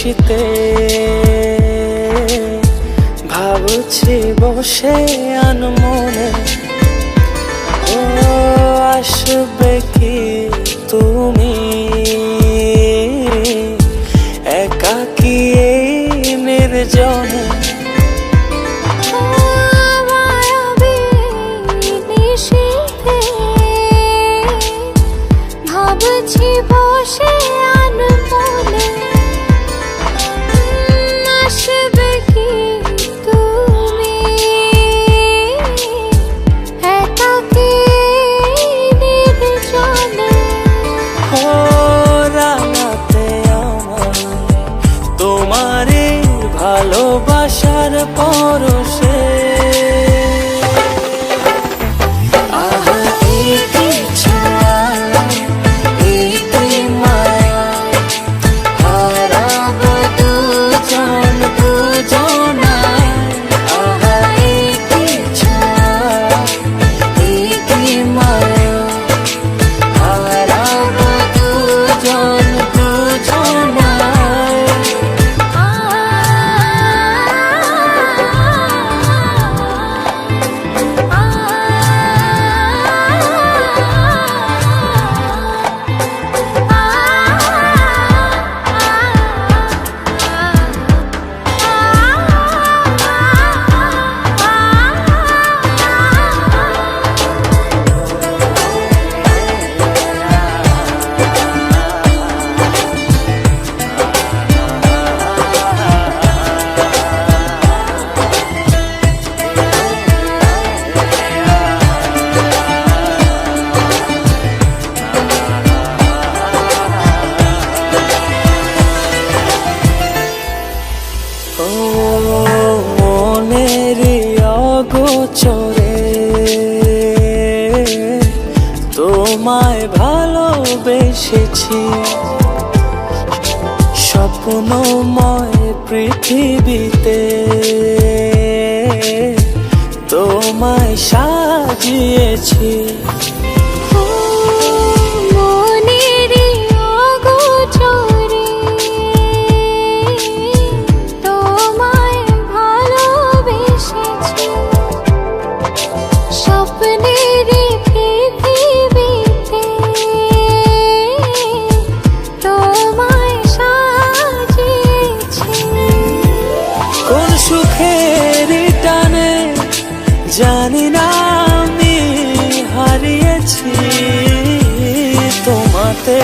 নিশীতে ভাবছি বসে আনমনে, ও আসবে কি তুমি একাকী এই নির্জনে। ভাবছি বসে আনমনে, আসবে কি তুমি একাকী নির্জনে। ও রাঙাতে আমার তোমারে ভালোবাসার পরশে, মনেরই অগোচরে তোমায় ভালোবেসেছি, স্বপ্নময় পৃথিবীতে তোমায় সাজিয়েছি। সুখের টানে জানি না আমি হারিয়েছি তোমাতে।